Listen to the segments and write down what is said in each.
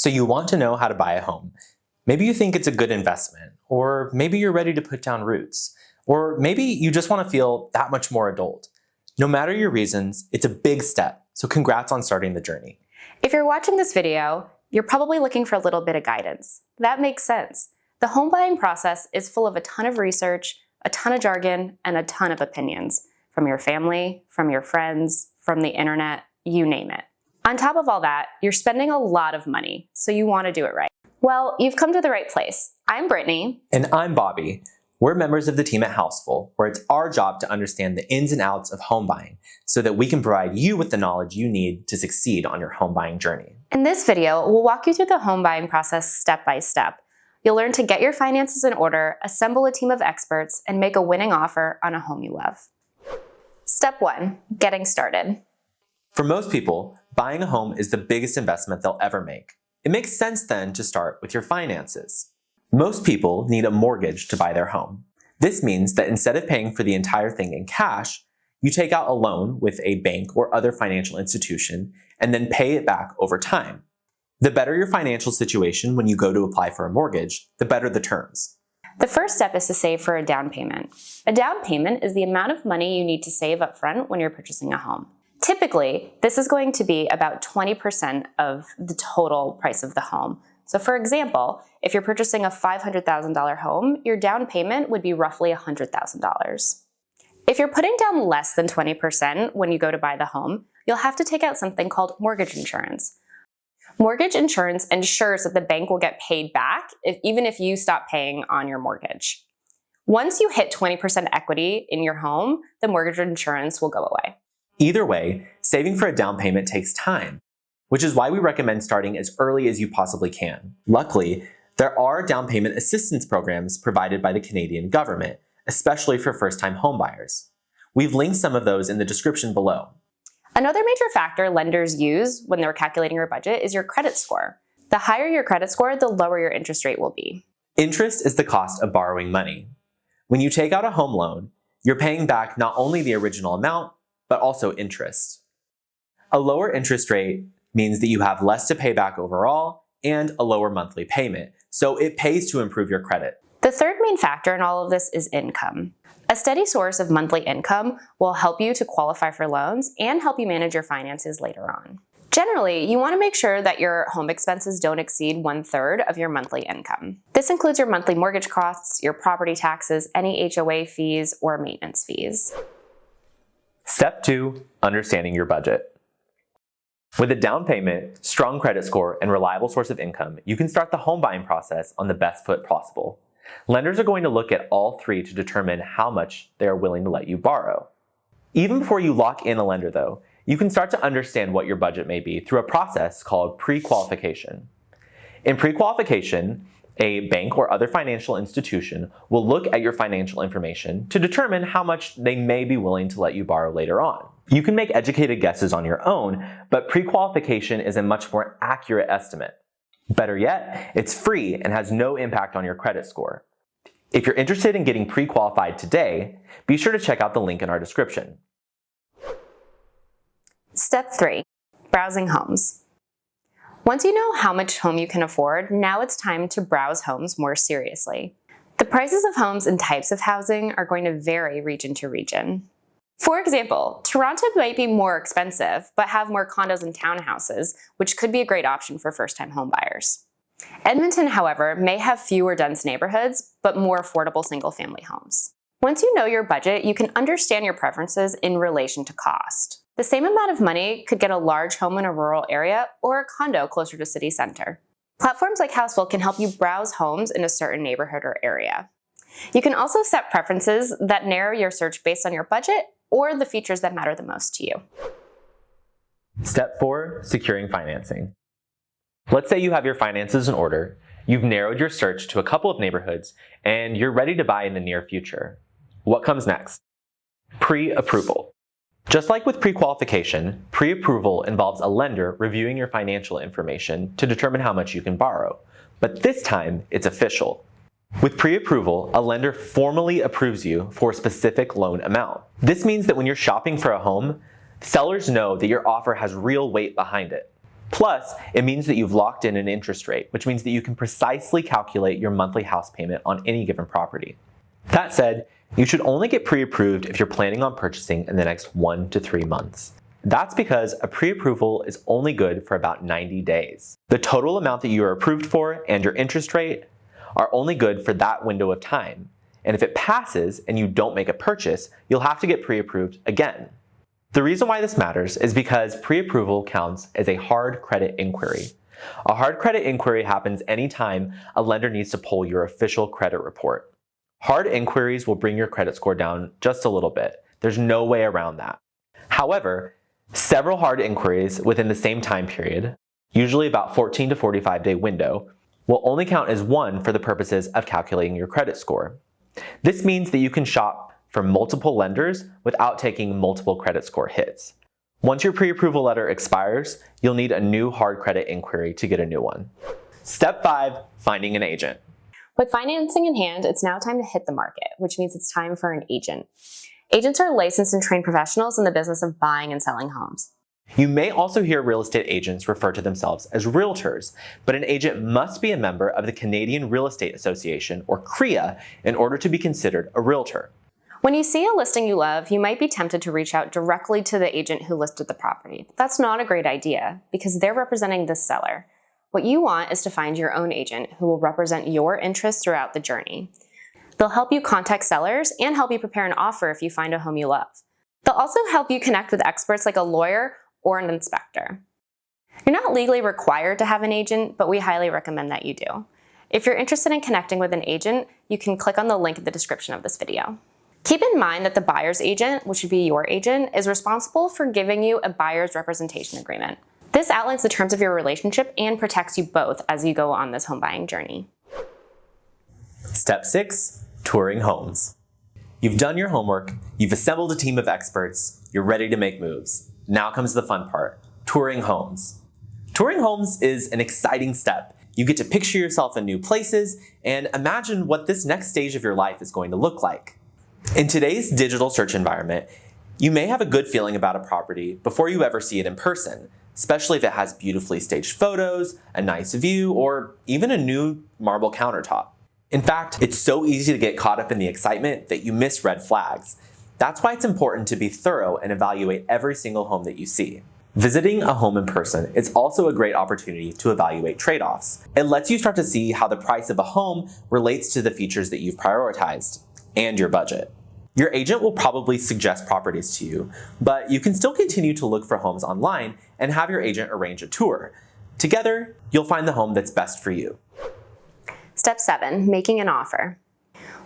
So you want to know how to buy a home. Maybe you think it's a good investment, or maybe you're ready to put down roots, or maybe you just want to feel that much more adult. No matter your reasons, it's a big step, so congrats on starting the journey. If you're watching this video, you're probably looking for a little bit of guidance. That makes sense. The home buying process is full of a ton of research, a ton of jargon, and a ton of opinions from your family, from your friends, from the internet, you name it. On top of all that, you're spending a lot of money, so you want to do it right. Well, you've come to the right place. I'm Brittany. And I'm Bobby. We're members of the team at Houseful, where it's our job to understand the ins and outs of home buying so that we can provide you with the knowledge you need to succeed on your home buying journey. In this video, we'll walk you through the home buying process step by step. You'll learn to get your finances in order, assemble a team of experts, and make a winning offer on a home you love. Step 1, getting started. For most people, buying a home is the biggest investment they'll ever make. It makes sense then to start with your finances. Most people need a mortgage to buy their home. This means that instead of paying for the entire thing in cash, you take out a loan with a bank or other financial institution and then pay it back over time. The better your financial situation when you go to apply for a mortgage, the better the terms. The first step is to save for a down payment. A down payment is the amount of money you need to save up front when you're purchasing a home. Typically, this is going to be about 20% of the total price of the home. So for example, if you're purchasing a $500,000 home, your down payment would be roughly $100,000. If you're putting down less than 20% when you go to buy the home, you'll have to take out something called mortgage insurance. Mortgage insurance ensures that the bank will get paid back even if you stop paying on your mortgage. Once you hit 20% equity in your home, the mortgage insurance will go away. Either way, saving for a down payment takes time, which is why we recommend starting as early as you possibly can. Luckily, there are down payment assistance programs provided by the Canadian government, especially for first-time homebuyers. We've linked some of those in the description below. Another major factor lenders use when they're calculating your budget is your credit score. The higher your credit score, the lower your interest rate will be. Interest is the cost of borrowing money. When you take out a home loan, you're paying back not only the original amount, but also interest. A lower interest rate means that you have less to pay back overall and a lower monthly payment, so it pays to improve your credit. The third main factor in all of this is income. A steady source of monthly income will help you to qualify for loans and help you manage your finances later on. Generally, you want to make sure that your home expenses don't exceed 1/3 of your monthly income. This includes your monthly mortgage costs, your property taxes, any HOA fees, or maintenance fees. Step 2, understanding your budget. With a down payment, strong credit score, and reliable source of income, you can start the home buying process on the best foot possible. Lenders are going to look at all three to determine how much they are willing to let you borrow. Even before you lock in a lender though, you can start to understand what your budget may be through a process called pre-qualification. In pre-qualification, a bank or other financial institution will look at your financial information to determine how much they may be willing to let you borrow later on. You can make educated guesses on your own, but pre-qualification is a much more accurate estimate. Better yet, it's free and has no impact on your credit score. If you're interested in getting pre-qualified today, be sure to check out the link in our description. Step 3, browsing homes. Once you know how much home you can afford, now it's time to browse homes more seriously. The prices of homes and types of housing are going to vary region to region. For example, Toronto might be more expensive, but have more condos and townhouses, which could be a great option for first-time homebuyers. Edmonton, however, may have fewer dense neighborhoods, but more affordable single-family homes. Once you know your budget, you can understand your preferences in relation to cost. The same amount of money could get a large home in a rural area or a condo closer to city center. Platforms like Houseful can help you browse homes in a certain neighborhood or area. You can also set preferences that narrow your search based on your budget or the features that matter the most to you. Step 4, securing financing. Let's say you have your finances in order, you've narrowed your search to a couple of neighborhoods, and you're ready to buy in the near future. What comes next? Pre-approval. Just like with pre-qualification, pre-approval involves a lender reviewing your financial information to determine how much you can borrow. But this time, it's official. With pre-approval, a lender formally approves you for a specific loan amount. This means that when you're shopping for a home, sellers know that your offer has real weight behind it. Plus, it means that you've locked in an interest rate, which means that you can precisely calculate your monthly house payment on any given property. That said, you should only get pre-approved if you're planning on purchasing in the next 1 to 3 months. That's because a pre-approval is only good for about 90 days. The total amount that you are approved for and your interest rate are only good for that window of time. And if it passes and you don't make a purchase, you'll have to get pre-approved again. The reason why this matters is because pre-approval counts as a hard credit inquiry. A hard credit inquiry happens anytime a lender needs to pull your official credit report. Hard inquiries will bring your credit score down just a little bit. There's no way around that. However, several hard inquiries within the same time period, usually about 14 to 45 day window, will only count as one for the purposes of calculating your credit score. This means that you can shop for multiple lenders without taking multiple credit score hits. Once your pre-approval letter expires, you'll need a new hard credit inquiry to get a new one. Step 5, finding an agent. With financing in hand, it's now time to hit the market, which means it's time for an agent. Agents are licensed and trained professionals in the business of buying and selling homes. You may also hear real estate agents refer to themselves as realtors, but an agent must be a member of the Canadian Real Estate Association, or CREA, in order to be considered a realtor. When you see a listing you love, you might be tempted to reach out directly to the agent who listed the property. That's not a great idea because they're representing the seller. What you want is to find your own agent who will represent your interests throughout the journey. They'll help you contact sellers and help you prepare an offer if you find a home you love. They'll also help you connect with experts like a lawyer or an inspector. You're not legally required to have an agent, but we highly recommend that you do. If you're interested in connecting with an agent, you can click on the link in the description of this video. Keep in mind that the buyer's agent, which would be your agent, is responsible for giving you a buyer's representation agreement. This outlines the terms of your relationship and protects you both as you go on this home buying journey. Step 6, touring homes. You've done your homework, you've assembled a team of experts, you're ready to make moves. Now comes the fun part, touring homes. Touring homes is an exciting step. You get to picture yourself in new places and imagine what this next stage of your life is going to look like. In today's digital search environment, you may have a good feeling about a property before you ever see it in person, especially if it has beautifully staged photos, a nice view, or even a new marble countertop. In fact, it's so easy to get caught up in the excitement that you miss red flags. That's why it's important to be thorough and evaluate every single home that you see. Visiting a home in person is also a great opportunity to evaluate trade-offs. It lets you start to see how the price of a home relates to the features that you've prioritized and your budget. Your agent will probably suggest properties to you, but you can still continue to look for homes online and have your agent arrange a tour. Together, you'll find the home that's best for you. Step 7, making an offer.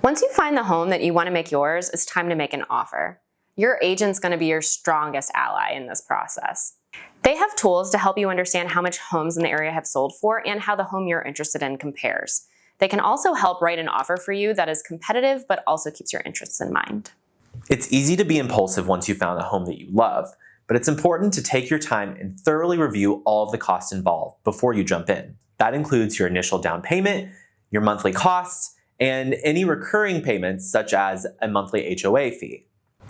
Once you find the home that you want to make yours, it's time to make an offer. Your agent's going to be your strongest ally in this process. They have tools to help you understand how much homes in the area have sold for and how the home you're interested in compares. They can also help write an offer for you that is competitive but also keeps your interests in mind. It's easy to be impulsive once you've found a home that you love, but it's important to take your time and thoroughly review all of the costs involved before you jump in. That includes your initial down payment, your monthly costs, and any recurring payments such as a monthly HOA fee.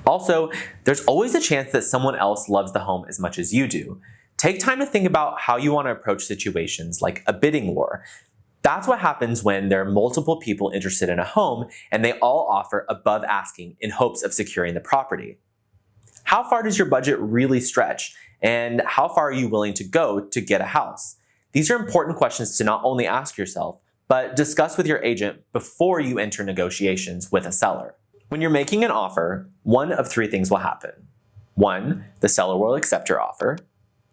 Also, there's always a chance that someone else loves the home as much as you do. Take time to think about how you want to approach situations like a bidding war. That's what happens when there are multiple people interested in a home and they all offer above asking in hopes of securing the property. How far does your budget really stretch? And how far are you willing to go to get a house? These are important questions to not only ask yourself, but discuss with your agent before you enter negotiations with a seller. When you're making an offer, one of 3 things will happen. 1, the seller will accept your offer.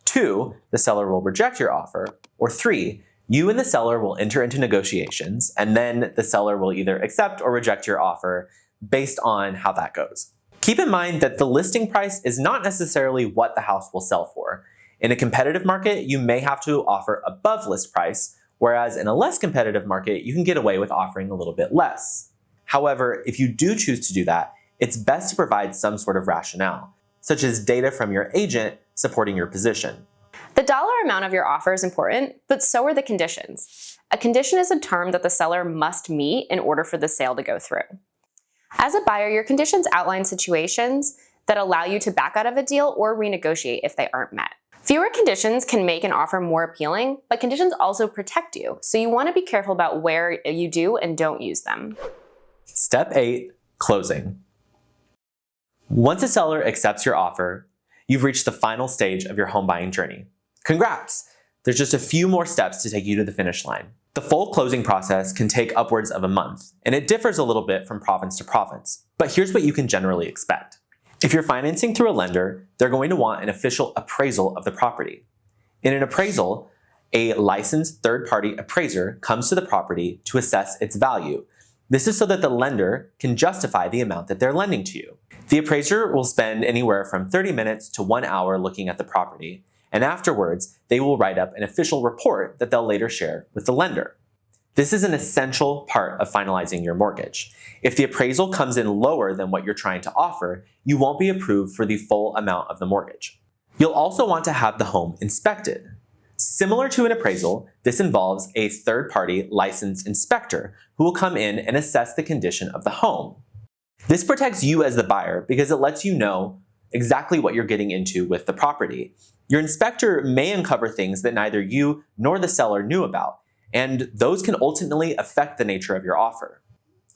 2, the seller will reject your offer. Or 3, you and the seller will enter into negotiations, and then the seller will either accept or reject your offer based on how that goes. Keep in mind that the listing price is not necessarily what the house will sell for. In a competitive market, you may have to offer above list price, whereas in a less competitive market, you can get away with offering a little bit less. However, if you do choose to do that, it's best to provide some sort of rationale, such as data from your agent supporting your position. The dollar amount of your offer is important, but so are the conditions. A condition is a term that the seller must meet in order for the sale to go through. As a buyer, your conditions outline situations that allow you to back out of a deal or renegotiate if they aren't met. Fewer conditions can make an offer more appealing, but conditions also protect you, so you want to be careful about where you do and don't use them. Step 8, closing. Once a seller accepts your offer, you've reached the final stage of your home buying journey. Congrats! There's just a few more steps to take you to the finish line. The full closing process can take upwards of a month, and it differs a little bit from province to province, but here's what you can generally expect. If you're financing through a lender, they're going to want an official appraisal of the property. In an appraisal, a licensed third-party appraiser comes to the property to assess its value. This is so that the lender can justify the amount that they're lending to you. The appraiser will spend anywhere from 30 minutes to 1 hour looking at the property, and afterwards, they will write up an official report that they'll later share with the lender. This is an essential part of finalizing your mortgage. If the appraisal comes in lower than what you're trying to offer, you won't be approved for the full amount of the mortgage. You'll also want to have the home inspected. Similar to an appraisal, this involves a third-party licensed inspector who will come in and assess the condition of the home. This protects you as the buyer because it lets you know exactly what you're getting into with the property. Your inspector may uncover things that neither you nor the seller knew about, and those can ultimately affect the nature of your offer.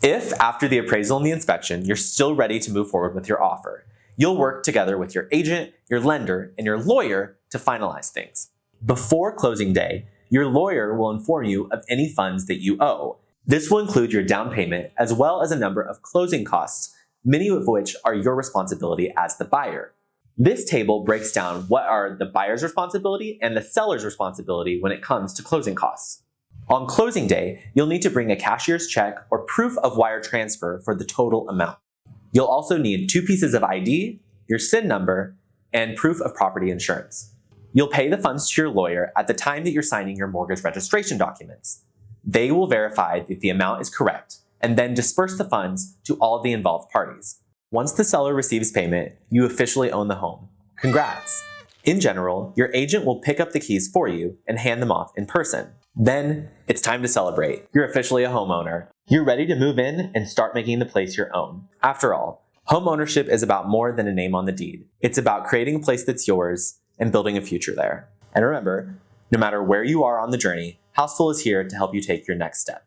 If, after the appraisal and the inspection, you're still ready to move forward with your offer, you'll work together with your agent, your lender, and your lawyer to finalize things. Before closing day, your lawyer will inform you of any funds that you owe. This will include your down payment as well as a number of closing costs, many of which are your responsibility as the buyer. This table breaks down what are the buyer's responsibility and the seller's responsibility when it comes to closing costs. On closing day, you'll need to bring a cashier's check or proof of wire transfer for the total amount. You'll also need 2 pieces of ID, your SIN number, and proof of property insurance. You'll pay the funds to your lawyer at the time that you're signing your mortgage registration documents. They will verify that the amount is correct and then disperse the funds to all of the involved parties. Once the seller receives payment, you officially own the home. Congrats! In general, your agent will pick up the keys for you and hand them off in person. Then, it's time to celebrate. You're officially a homeowner. You're ready to move in and start making the place your own. After all, home ownership is about more than a name on the deed. It's about creating a place that's yours and building a future there. And remember, no matter where you are on the journey, Houseful is here to help you take your next step.